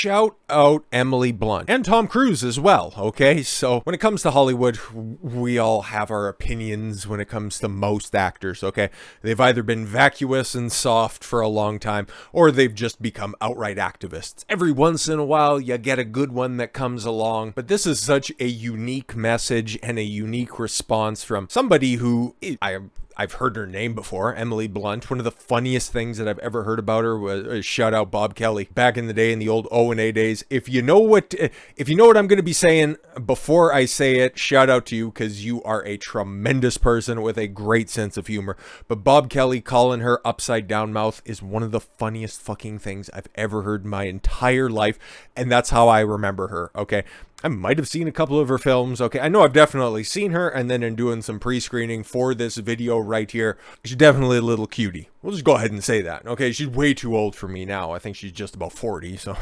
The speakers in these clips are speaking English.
shout out Emily Blunt and Tom Cruise as well, okay? So when it comes to Hollywood, we all have our opinions when it comes to most actors, okay? They've either been vacuous and soft for a long time, or they've just become outright activists. Every once in a while, you get a good one that comes along, but this is such a unique message and a unique response from somebody who I've heard her name before, Emily Blunt. One of the funniest things that I've ever heard about her was shout out Bob Kelly back in the day, in the old O&A days. If you know what I'm going to be saying before I say it, shout out to you, because you are a tremendous person with a great sense of humor. But Bob Kelly calling her upside down mouth is one of the funniest fucking things I've ever heard in my entire life, and that's how I remember her, okay? I might have seen a couple of her films, okay? I know I've definitely seen her, and then in doing some pre-screening for this video right here, she's definitely a little cutie. We'll just go ahead and say that, okay? She's way too old for me now. I think she's just about 40, so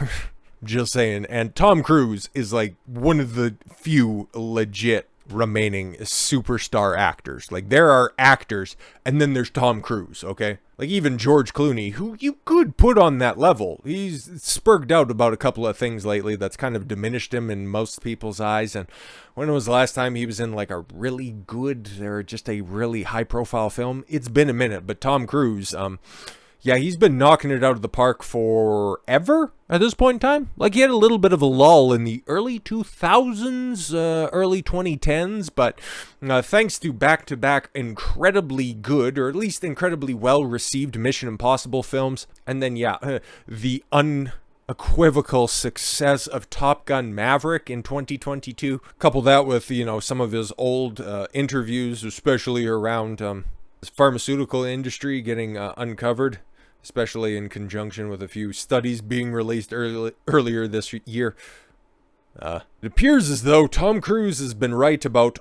just saying. And Tom Cruise is like one of the few legit remaining superstar actors. Like, there are actors, and then there's Tom Cruise, okay? Like, even George Clooney, who you could put on that level. He's spurged out about a couple of things lately that's kind of diminished him in most people's eyes. And when was the last time he was in like a really good or just a really high profile film? It's been a minute. But Tom Cruise, yeah, he's been knocking it out of the park forever at this point in time. Like, he had a little bit of a lull in the early 2000s, early 2010s, but thanks to back-to-back incredibly good, or at least incredibly well-received Mission Impossible films, and then, yeah, the unequivocal success of Top Gun Maverick in 2022, couple that with, you know, some of his old interviews, especially around the pharmaceutical industry getting uncovered, especially in conjunction with a few studies being released earlier this year. It appears as though Tom Cruise has been right about,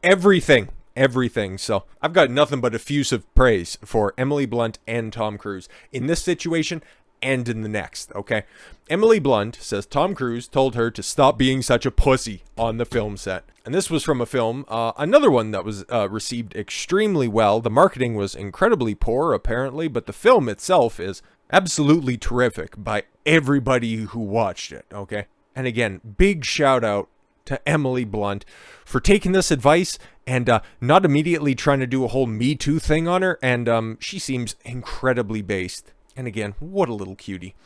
everything. So I've got nothing but effusive praise for Emily Blunt and Tom Cruise in this situation and in the next, okay? Emily Blunt says Tom Cruise told her to stop being such a pussy on the film set. And this was from a film, another one that was received extremely well. The marketing was incredibly poor, apparently, but the film itself is absolutely terrific by everybody who watched it, okay? And again, big shout out to Emily Blunt for taking this advice and not immediately trying to do a whole Me Too thing on her, and she seems incredibly based. And again, what a little cutie.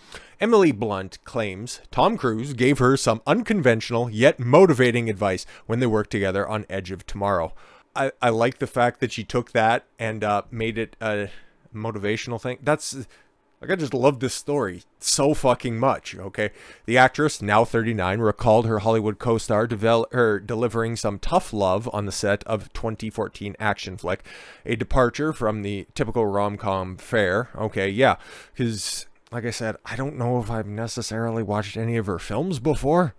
Emily Blunt claims Tom Cruise gave her some unconventional yet motivating advice when they worked together on Edge of Tomorrow. I like the fact that she took that and made it a motivational thing. That's, like, I just love this story so fucking much, okay? The actress, now 39, recalled her Hollywood co-star delivering some tough love on the set of 2014 action flick, a departure from the typical rom-com fare. Okay, yeah, because, like I said, I don't know if I've necessarily watched any of her films before,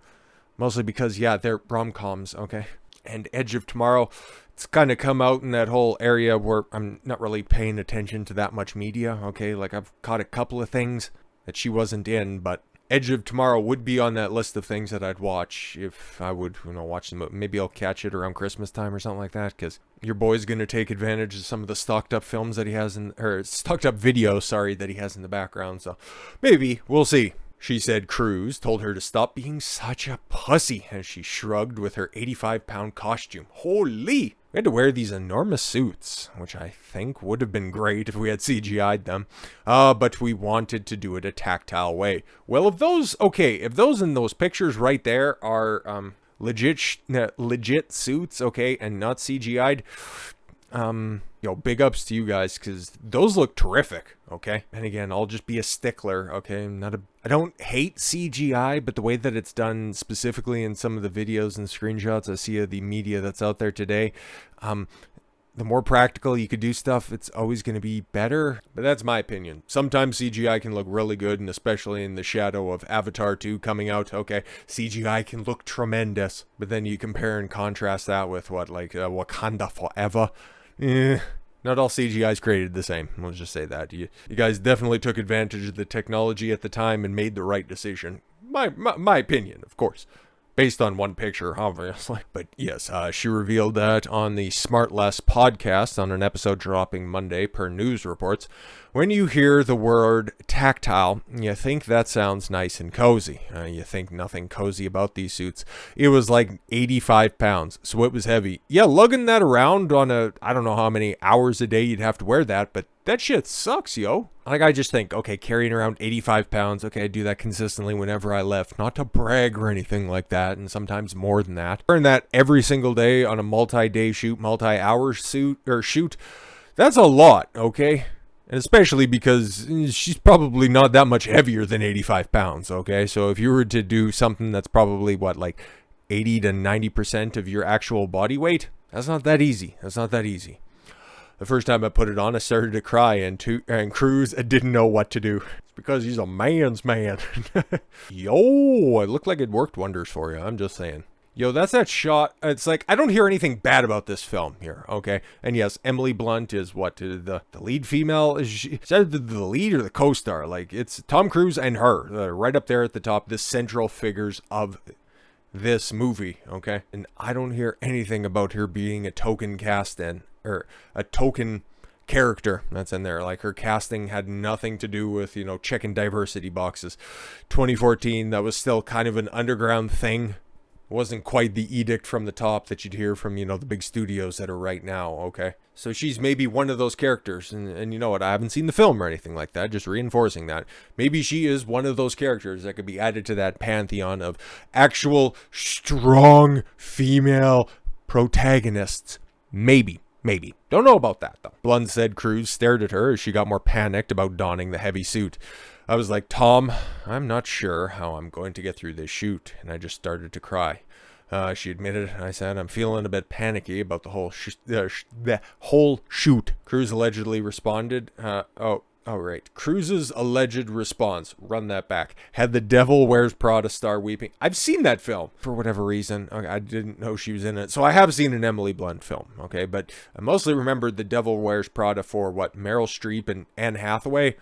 mostly because, yeah, they're rom-coms, okay? And Edge of Tomorrow, it's kind of come out in that whole area where I'm not really paying attention to that much media, okay? Like, I've caught a couple of things that she wasn't in, but Edge of Tomorrow would be on that list of things that I'd watch if I would, you know, watch them. Maybe I'll catch it around Christmas time or something like that, because your boy's going to take advantage of some of the stocked up films that he has or stocked up videos, sorry, that he has in the background, so maybe, we'll see. She said Cruise told her to stop being such a pussy as she shrugged with her 85-pound costume. Holy! We had to wear these enormous suits, which I think would have been great if we had CGI'd them. But we wanted to do it a tactile way. Well, if those in those pictures right there are legit suits, okay, and not CGI'd, big ups to you guys, because those look terrific, okay? And again, I'll just be a stickler, okay? I don't hate CGI, but the way that it's done specifically in some of the videos and screenshots I see of the media that's out there today, the more practical you could do stuff, it's always going to be better. But that's my opinion. Sometimes CGI can look really good, and especially in the shadow of Avatar 2 coming out, okay, CGI can look tremendous. But then you compare and contrast that with Wakanda Forever. Not all CGI is created the same. Let's just say that. You guys definitely took advantage of the technology at the time and made the right decision. My opinion, of course. based on one picture, obviously. But yes, she revealed that on the Smart Less podcast on an episode dropping Monday per news reports. When you hear the word tactile, you think that sounds nice and cozy. You think nothing cozy about these suits. It was like 85 pounds, so it was heavy. Yeah, lugging that around on I don't know how many hours a day you'd have to wear that, but that shit sucks, yo. Like, I just think, okay, carrying around 85 pounds, okay, I do that consistently whenever I lift. Not to brag or anything like that, and sometimes more than that. Wearing that every single day on a multi-day shoot, multi-hour shoot, that's a lot, okay? And especially because she's probably not that much heavier than 85 pounds, okay? So if you were to do something that's probably, what, like 80 to 90% of your actual body weight, that's not that easy. That's not that easy. The first time I put it on, I started to cry, and Cruz didn't know what to do. It's because he's a man's man. Yo, it looked like it worked wonders for you. I'm just saying. Yo, that's that shot. It's like, I don't hear anything bad about this film here, okay? And yes, Emily Blunt is what, the lead female? Is that the lead or the co-star? Like, it's Tom Cruise and her, right up there at the top, the central figures of this movie, okay? And I don't hear anything about her being a token cast-in, or a token character that's in there. Like, her casting had nothing to do with, you know, checking diversity boxes. 2014, that was still kind of an underground thing. It wasn't quite the edict from the top that you'd hear from, you know, the big studios that are right now, okay? So she's maybe one of those characters, and you know what, I haven't seen the film or anything like that, just reinforcing that. Maybe she is one of those characters that could be added to that pantheon of actual strong female protagonists. Maybe. Don't know about that, though. Blunt said Cruz stared at her as she got more panicked about donning the heavy suit. I was like, Tom, I'm not sure how I'm going to get through this shoot, and I just started to cry. She admitted, and I said, I'm feeling a bit panicky about the whole shoot. Cruz allegedly responded, right. Cruz's alleged response, run that back, had the Devil Wears Prada star weeping. I've seen that film for whatever reason. Okay, I didn't know she was in it. So I have seen an Emily Blunt film, okay? But I mostly remembered the Devil Wears Prada for what, Meryl Streep and Anne Hathaway?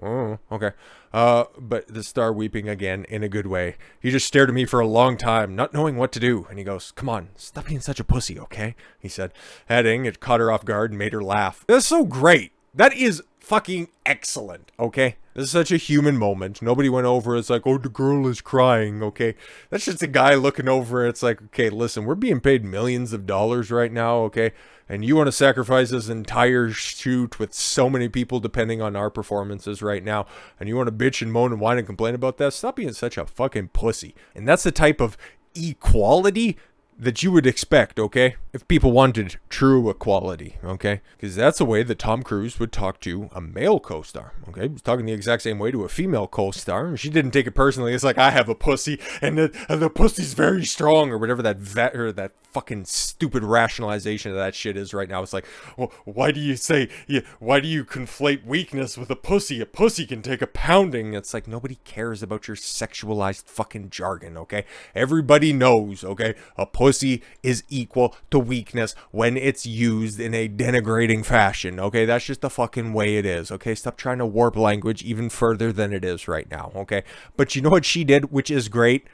Oh, okay. But the star weeping again in a good way. He just stared at me for a long time, not knowing what to do. And he goes, come on, stop being such a pussy, okay? He said, adding, it caught her off guard and made her laugh. That's so great. That is fucking excellent, okay? This is such a human moment. Nobody went over. It's like, oh, the girl is crying, okay? That's just a guy looking over. It's like, okay, listen, we're being paid millions of dollars right now, okay? And you want to sacrifice this entire shoot with so many people depending on our performances right now, and you want to bitch and moan and whine and complain about that? Stop being such a fucking pussy. And that's the type of equality that you would expect, okay? If people wanted true equality, okay? Because that's the way that Tom Cruise would talk to a male co-star, okay? He was talking the exact same way to a female co-star, and she didn't take it personally. It's like, I have a pussy, and the pussy's very strong, or whatever that fucking stupid rationalization of that shit is right now. It's like, well, why do you conflate weakness with a pussy? A pussy can take a pounding. It's like, nobody cares about your sexualized fucking jargon, okay? Everybody knows, okay? A pussy is equal to weakness when it's used in a denigrating fashion, okay? That's just the fucking way it is, okay? Stop trying to warp language even further than it is right now, okay? But you know what she did, which is great?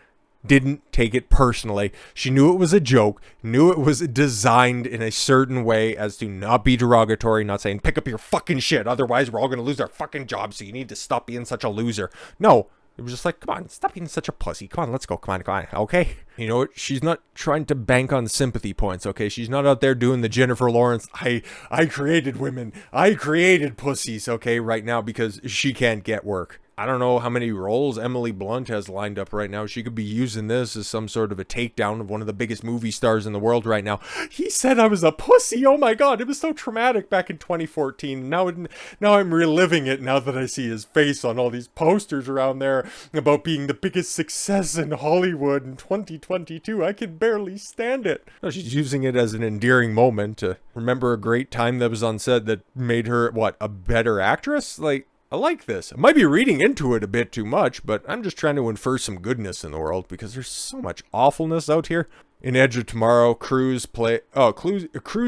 Didn't take it personally. She knew it was a joke, knew it was designed in a certain way as to not be derogatory, not saying, pick up your fucking shit, otherwise we're all gonna lose our fucking jobs, so you need to stop being such a loser. No. It was just like, come on, stop being such a pussy. Come on, let's go. Come on, okay? You know what? She's not trying to bank on sympathy points, okay? She's not out there doing the Jennifer Lawrence, I created women, I created pussies, okay, right now because she can't get work. I don't know how many roles Emily Blunt has lined up right now. She could be using this as some sort of a takedown of one of the biggest movie stars in the world right now. He said I was a pussy. Oh my God, it was so traumatic back in 2014. Now I'm reliving it now that I see his face on all these posters around there about being the biggest success in Hollywood in 2022. I can barely stand it. No, she's using it as an endearing moment to remember a great time that was on set that made her, what, a better actress? Like, I like this. I might be reading into it a bit too much, but I'm just trying to infer some goodness in the world because there's so much awfulness out here. In Edge of Tomorrow, Cruz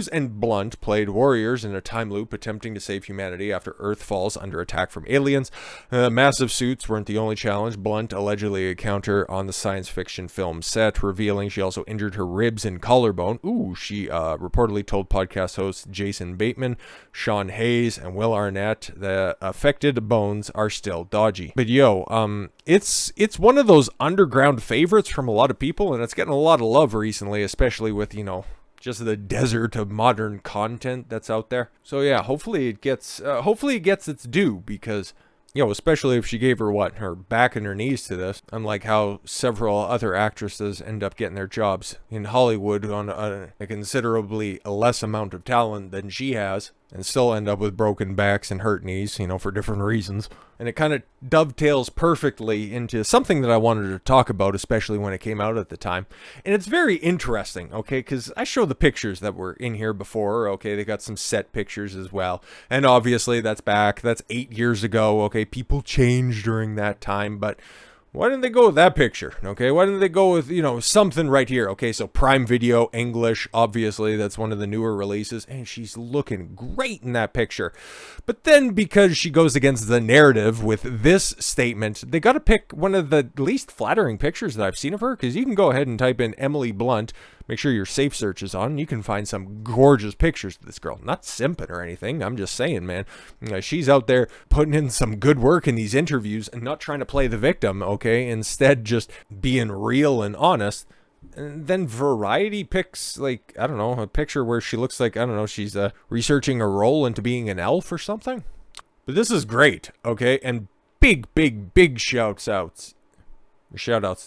and Blunt played warriors in a time loop attempting to save humanity after Earth falls under attack from aliens. Massive suits weren't the only challenge. Blunt allegedly encountered on the science fiction film set, revealing she also injured her ribs and collarbone. She reportedly told podcast hosts Jason Bateman, Sean Hayes, and Will Arnett the affected bones are still dodgy. But it's one of those underground favorites from a lot of people, and it's getting a lot of love recently, especially with, just the desert of modern content that's out there. So yeah, hopefully it gets its due, because, especially if she gave her back and her knees to this, unlike how several other actresses end up getting their jobs in Hollywood on a considerably less amount of talent than she has, and still end up with broken backs and hurt knees, for different reasons. And it kind of dovetails perfectly into something that I wanted to talk about, especially when it came out at the time. And it's very interesting, okay, because I showed the pictures that were in here before, okay, they got some set pictures as well. And obviously that's 8 years ago, okay, people changed during that time, but why didn't they go with that picture? Okay, why didn't they go with, something right here? Okay, so Prime Video, English, obviously, that's one of the newer releases, and she's looking great in that picture. But then, because she goes against the narrative with this statement, they got to pick one of the least flattering pictures that I've seen of her, because you can go ahead and type in Emily Blunt, make sure your safe search is on, and you can find some gorgeous pictures of this girl. Not simping or anything, I'm just saying, man. She's out there putting in some good work in these interviews and not trying to play the victim, okay? Instead, just being real and honest. And then Variety picks, a picture where she looks like, she's researching a role into being an elf or something. But this is great, okay? And big shout-outs,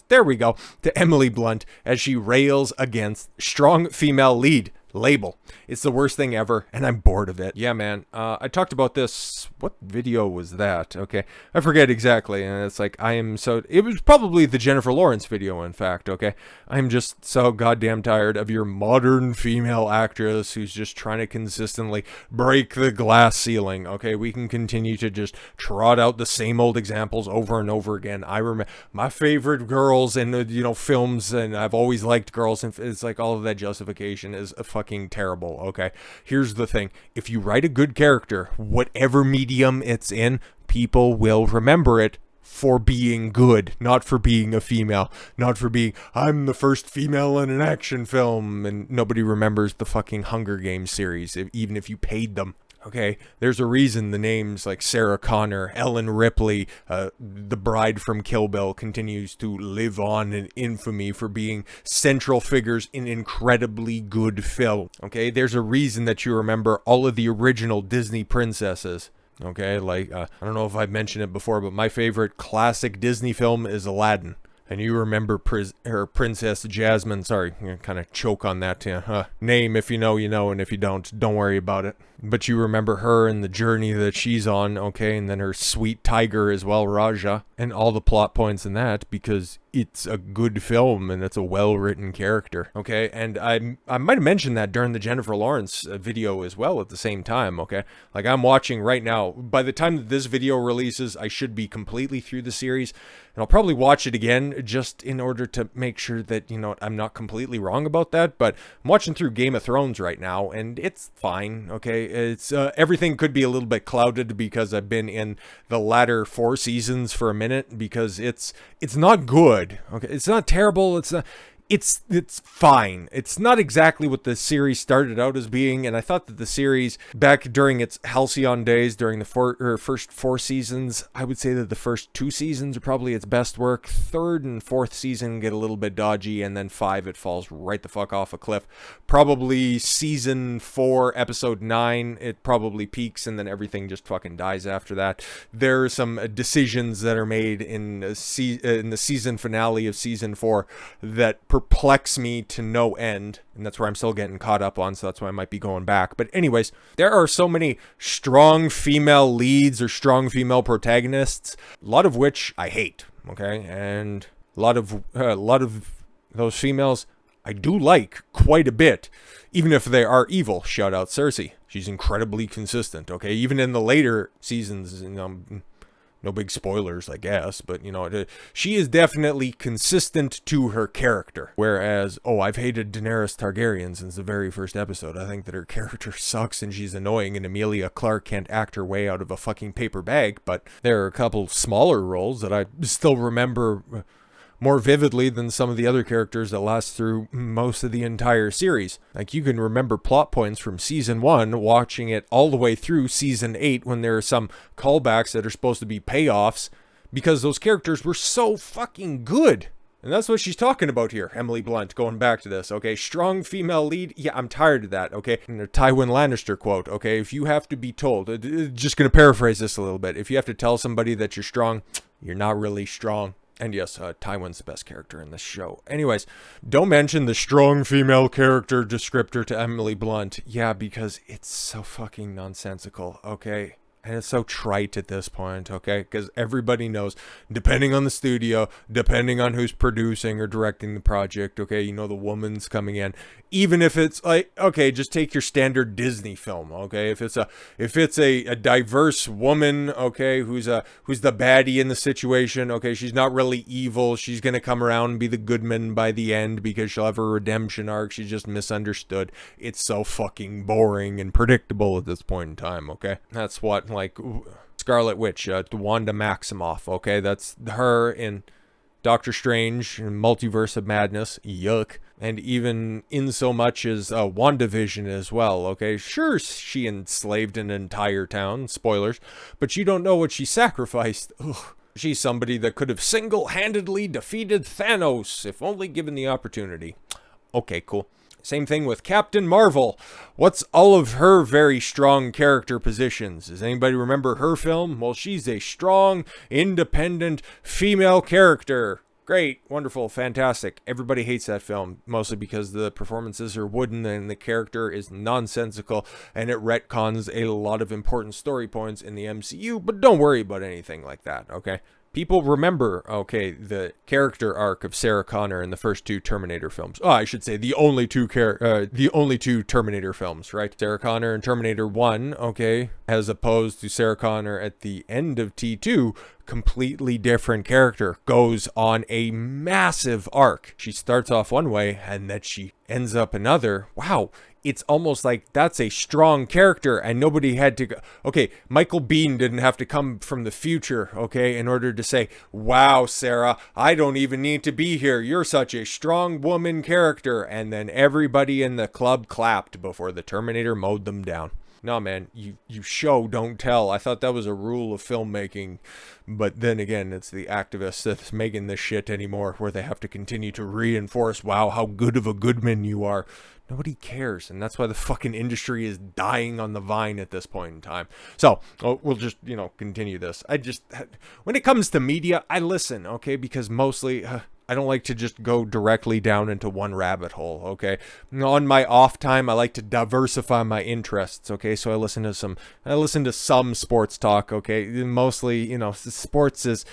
there we go, to Emily Blunt as she rails against strong female lead label. It's the worst thing ever, and I'm bored of it. Yeah, man. I talked about this. What video was that? Okay, I forget exactly. And it's like, it was probably the Jennifer Lawrence video, in fact. Okay, I'm just so goddamn tired of your modern female actress who's just trying to consistently break the glass ceiling. Okay, we can continue to just trot out the same old examples over and over again. I remember my favorite girls in films, and I've always liked girls, and it's like all of that justification is a fucking terrible. Okay, here's the thing: if you write a good character, whatever medium it's in, people will remember it for being good, not for being a female, not for being, I'm the first female in an action film, and nobody remembers the fucking Hunger Games series, even if you paid them. Okay, there's a reason the names like Sarah Connor, Ellen Ripley, the bride from Kill Bill continues to live on in infamy for being central figures in incredibly good film. Okay, there's a reason that you remember all of the original Disney princesses. Okay, I don't know if I've mentioned it before, but my favorite classic Disney film is Aladdin. And you remember her Princess Jasmine. Sorry, I'm going to kind of choke on that name. If you know, you know, and if you don't worry about it. But you remember her and the journey that she's on, okay? And then her sweet tiger as well, Raja. And all the plot points in that, because it's a good film and it's a well-written character, okay? And I might have mentioned that during the Jennifer Lawrence video as well at the same time, okay? Like, I'm watching right now. By the time that this video releases, I should be completely through the series. And I'll probably watch it again just in order to make sure that, I'm not completely wrong about that. But I'm watching through Game of Thrones right now, and it's fine, okay? It's everything could be a little bit clouded because I've been in the latter 4 seasons for a minute, because it's not good, okay? It's not terrible, it's not... It's fine. It's not exactly what the series started out as being, and I thought that the series, back during its halcyon days, during the first 4 seasons, I would say that the first 2 seasons are probably its best work. 3rd and 4th season get a little bit dodgy, and then 5, it falls right the fuck off a cliff. Probably season 4, episode 9, it probably peaks, and then everything just fucking dies after that. There are some decisions that are made in the season finale of season 4 that perplex me to no end, and that's where I'm still getting caught up on, so that's why I might be going back. But anyways, there are so many strong female leads or strong female protagonists, a lot of which I hate, okay? And a lot of those females I do like quite a bit, even if they are evil. Shout out Cersei. She's incredibly consistent, okay? Even in the later seasons, no No big spoilers, I guess, but she is definitely consistent to her character. Whereas, I've hated Daenerys Targaryen since the very first episode. I think that her character sucks and she's annoying, and Emilia Clarke can't act her way out of a fucking paper bag. But there are a couple smaller roles that I still remember more vividly than some of the other characters that last through most of the entire series. Like, you can remember plot points from season 1, watching it all the way through season 8, when there are some callbacks that are supposed to be payoffs, because those characters were so fucking good. And that's what she's talking about here, Emily Blunt, going back to this, okay? Strong female lead, yeah, I'm tired of that, okay? And a Tywin Lannister quote, okay? If you have to be told, just gonna paraphrase this a little bit, if you have to tell somebody that you're strong, you're not really strong. And yes, Tywin's the best character in this show. Anyways, don't mention the strong female character descriptor to Emily Blunt. Yeah, because it's so fucking nonsensical, okay? And it's so trite at this point, okay? Because everybody knows, depending on the studio, depending on who's producing or directing the project, okay, the woman's coming in. Even if it's like, okay, just take your standard Disney film, okay? If it's a diverse woman, okay, who's the baddie in the situation, okay, she's not really evil. She's gonna come around and be the good man by the end because she'll have a redemption arc. She's just misunderstood. It's so fucking boring and predictable at this point in time, okay? That's what, like, Scarlet Witch, Wanda Maximoff, okay? That's her in Doctor Strange and Multiverse of Madness, yuck. And even in so much as WandaVision as well, okay? Sure, she enslaved an entire town, spoilers, but you don't know what she sacrificed. Ugh. She's somebody that could have single-handedly defeated Thanos, if only given the opportunity. Okay, cool. Same thing with Captain Marvel. What's all of her very strong character positions? Does anybody remember her film? Well, she's a strong, independent female character. Great, wonderful, fantastic. Everybody hates that film, mostly because the performances are wooden and the character is nonsensical, and it retcons a lot of important story points in the MCU, but don't worry about anything like that, okay? People remember, okay, the character arc of Sarah Connor in the first 2 Terminator films. I should say the only two Terminator films, right? Sarah Connor in Terminator 1, okay, as opposed to Sarah Connor at the end of T2, completely different character, goes on a massive arc. She starts off one way and then she ends up another. Wow. It's almost like that's a strong character and nobody had to go. Okay, Michael Biehn didn't have to come from the future, okay, in order to say, wow, Sarah, I don't even need to be here. You're such a strong woman character. And then everybody in the club clapped before the Terminator mowed them down. No, man, you show, don't tell. I thought that was a rule of filmmaking. But then again, it's the activists that's making this shit anymore, where they have to continue to reinforce, wow, how good of a goodman you are. Nobody cares, and that's why the fucking industry is dying on the vine at this point in time. So, we'll just, continue this. When it comes to media, I listen, okay, because mostly, I don't like to just go directly down into one rabbit hole, okay? On my off time, I like to diversify my interests, okay? So I listen to some sports talk, okay? Mostly, sports is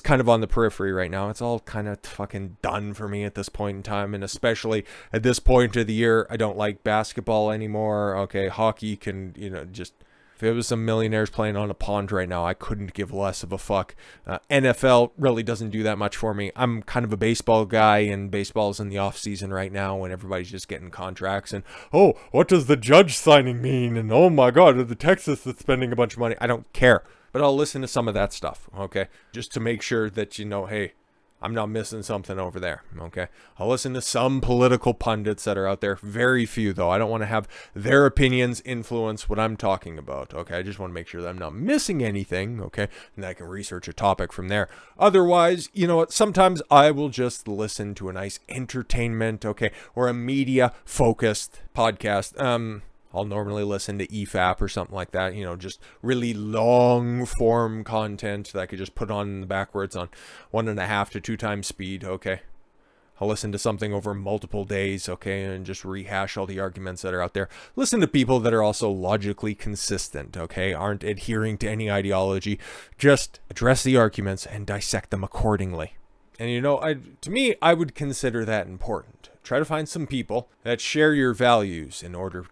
kind of on the periphery right now. It's all kind of fucking done for me at this point in time, and especially at this point of the year, I don't like basketball anymore, okay? Hockey can, just... If it was some millionaires playing on a pond right now, I couldn't give less of a fuck. NFL really doesn't do that much for me. I'm kind of a baseball guy, and baseball's in the off season right now when everybody's just getting contracts. And, what does the Judge signing mean? And, oh my God, the Texas that's spending a bunch of money. I don't care. But I'll listen to some of that stuff, okay? Just to make sure that, hey, I'm not missing something over there, okay? I'll listen to some political pundits that are out there. Very few, though. I don't want to have their opinions influence what I'm talking about, okay? I just want to make sure that I'm not missing anything, okay? And I can research a topic from there. Otherwise, you know what? Sometimes I will just listen to a nice entertainment, okay? Or a media-focused podcast. I'll normally listen to EFAP or something like that, just really long form content that I could just put on in the backwards on 1.5 to 2 times speed, okay? I'll listen to something over multiple days, okay, and just rehash all the arguments that are out there. Listen to people that are also logically consistent, okay, aren't adhering to any ideology. Just address the arguments and dissect them accordingly. And to me, I would consider that important. Try to find some people that share your values in order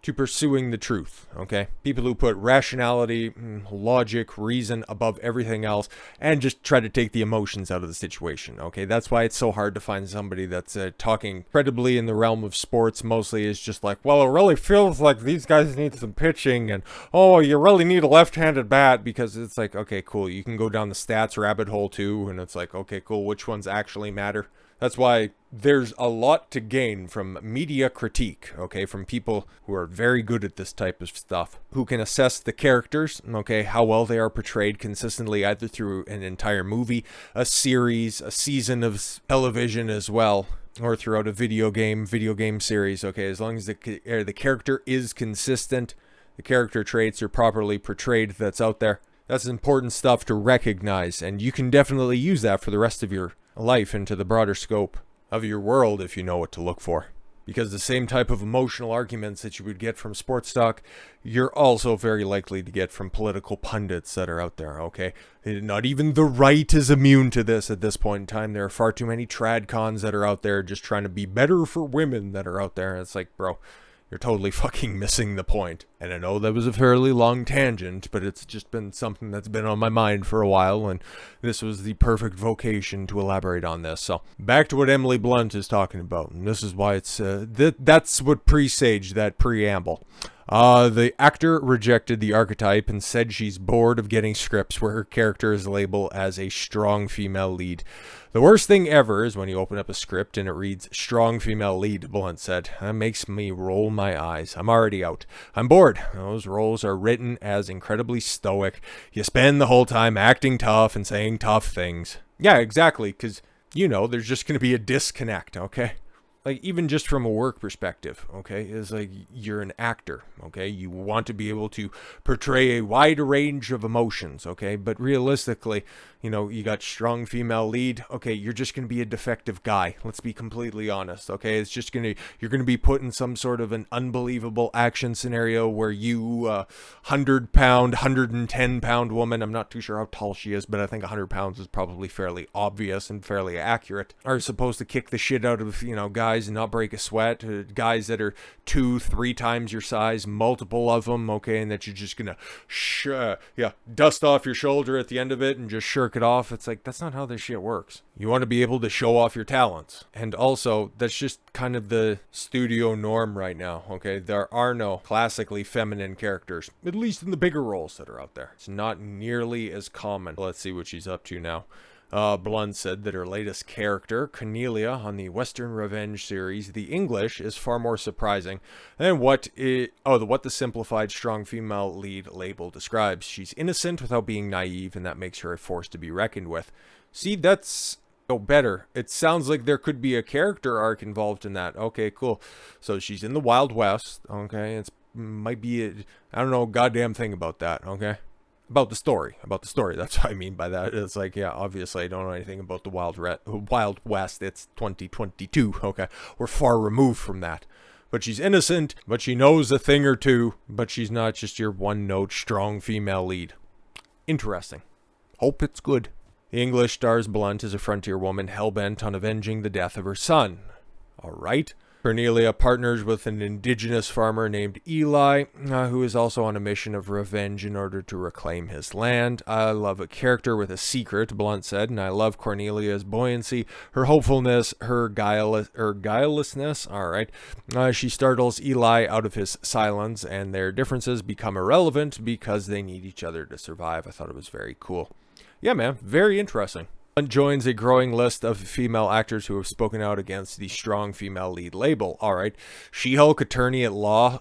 to pursuing the truth, okay? People who put rationality, logic, reason above everything else and just try to take the emotions out of the situation, okay? That's why it's so hard to find somebody that's talking credibly in the realm of sports. Mostly is just like, well, it really feels like these guys need some pitching and, oh, you really need a left-handed bat, because it's like, okay, cool. You can go down the stats rabbit hole too, and it's like, okay, cool. Which ones actually matter? That's why there's a lot to gain from media critique, okay, from people who are very good at this type of stuff, who can assess the characters, okay, how well they are portrayed consistently, either through an entire movie, a series, a season of television as well, or throughout a video game series, okay, as long as the character is consistent, the character traits are properly portrayed that's out there. That's important stuff to recognize, and you can definitely use that for the rest of your life into the broader scope of your world if you know what to look for. Because the same type of emotional arguments that you would get from sports talk, you're also very likely to get from political pundits that are out there, okay? Not even the right is immune to this at this point in time. There are far too many tradcons that are out there just trying to be better for women that are out there. It's like, bro, you're totally fucking missing the point. And I know that was a fairly long tangent, but it's just been something that's been on my mind for a while, and this was the perfect vocation to elaborate on this. So, back to what Emily Blunt is talking about, and this is why it's, that's what presaged that preamble. The actor rejected the archetype and said she's bored of getting scripts where her character is labeled as a strong female lead. The worst thing ever is when you open up a script and it reads strong female lead, Blunt said. That makes me roll my eyes. I'm already out. I'm bored. Those roles are written as incredibly stoic. You spend the whole time acting tough and saying tough things. Yeah, exactly, because, you know, there's just going to be a disconnect, okay? Like, even just from a work perspective, okay, is like, you're an actor, okay? You want to be able to portray a wide range of emotions, okay? But realistically, you know, you got strong female lead, okay, you're just going to be a defective guy. Let's be completely honest, okay? It's just you're going to be put in some sort of an unbelievable action scenario where you, 100-pound, 110-pound woman, I'm not too sure how tall she is, but I think 100 pounds is probably fairly obvious and fairly accurate, are supposed to kick the shit out of, you know, guys and not break a sweat, guys that are 2-3 times your size, multiple of them, okay, and that you're just gonna dust off your shoulder at the end of it and just shirk it off. It's like, that's not how this shit works. You want to be able to show off your talents, and also that's just kind of the studio norm right now, okay? There are no classically feminine characters, at least in the bigger roles that are out there. It's not nearly as common. Let's see what she's up to now. Blunt said that her latest character, Cornelia, on the Western Revenge series, The English, is far more surprising than what the simplified strong female lead label describes. She's innocent without being naive, and that makes her a force to be reckoned with. See, that's better. It sounds like there could be a character arc involved in that. Okay, cool. So she's in the Wild West, okay? It's might be I don't know a goddamn thing about that, okay? About the story. That's what I mean by that. It's like, yeah, obviously I don't know anything about the Wild West. It's 2022, okay? We're far removed from that. But she's innocent, but she knows a thing or two, but she's not just your one-note strong female lead. Interesting. Hope it's good. The English stars Blunt as a frontier woman hell-bent on avenging the death of her son. Alright. Cornelia partners with an indigenous farmer named Eli, who is also on a mission of revenge in order to reclaim his land. I love a character with a secret, Blunt said, and I love Cornelia's buoyancy, her hopefulness, her guilelessness. Alright. She startles Eli out of his silence, and their differences become irrelevant because they need each other to survive. I thought it was very cool. Yeah, man, very interesting. Joins a growing list of female actors who have spoken out against the strong female lead label. Alright. She-Hulk attorney at law,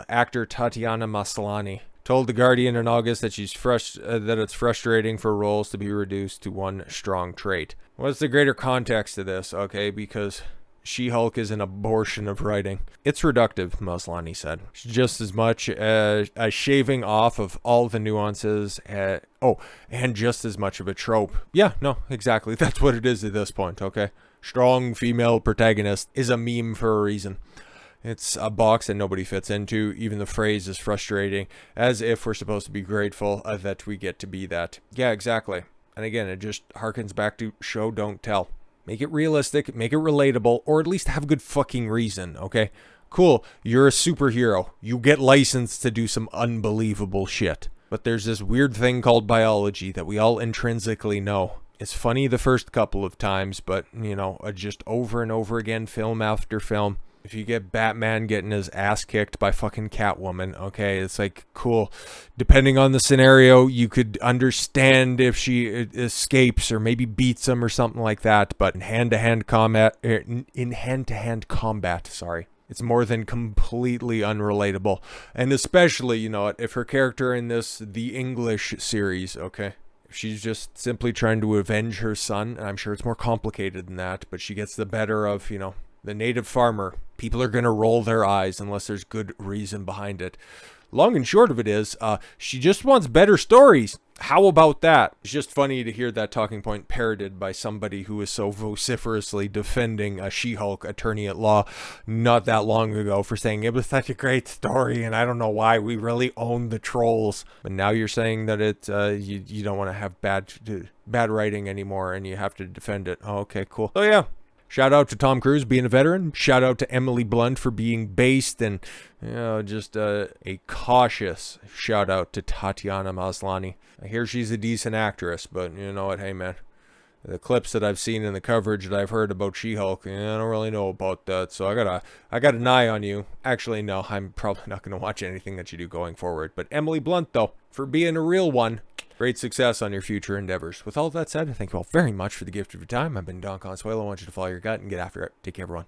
actor Tatiana Maslany, told The Guardian in August that that it's frustrating for roles to be reduced to one strong trait. What's the greater context to this? Okay, because She-Hulk is an abortion of writing. It's reductive, Maslany said. Just as much as a shaving off of all the nuances, and just as much of a trope. Yeah, no, exactly. That's what it is at this point, okay? Strong female protagonist is a meme for a reason. It's a box that nobody fits into. Even the phrase is frustrating, as if we're supposed to be grateful that we get to be that. Yeah, exactly. And again, it just harkens back to show, don't tell. Make it realistic, make it relatable, or at least have a good fucking reason, okay? cool, you're a superhero. You get licensed to do some unbelievable shit. But there's this weird thing called biology that we all intrinsically know. It's funny the first couple of times, but, you know, just over and over again, film after film. If you get Batman getting his ass kicked by fucking Catwoman, okay, it's like, cool. Depending on the scenario, you could understand if she escapes or maybe beats him or something like that. But in hand-to-hand combat, sorry, it's more than completely unrelatable. And especially, you know, if her character in the English series, okay, if she's just simply trying to avenge her son, and I'm sure it's more complicated than that, but she gets the better of, you know, the native farmer, people are going to roll their eyes unless there's good reason behind it. Long and short of it is, she just wants better stories. How about that? It's just funny to hear that talking point parroted by somebody who is so vociferously defending a She-Hulk attorney at law not that long ago for saying it was such a great story and I don't know why we really own the trolls. But now you're saying that you don't want to have bad writing anymore and you have to defend it. Oh, okay, cool. So yeah. Shout out to Tom Cruise being a veteran. Shout out to Emily Blunt for being based. And, you know, just a cautious shout out to Tatiana Maslany. I hear she's a decent actress, but you know what? Hey, man. The clips that I've seen and the coverage that I've heard about She-Hulk, I don't really know about that. So I got an eye on you. Actually, no, I'm probably not going to watch anything that you do going forward. But Emily Blunt, though, for being a real one, great success on your future endeavors. With all that said, thank you all very much for the gift of your time. I've been Don Consuelo. I want you to follow your gut and get after it. Take care, everyone.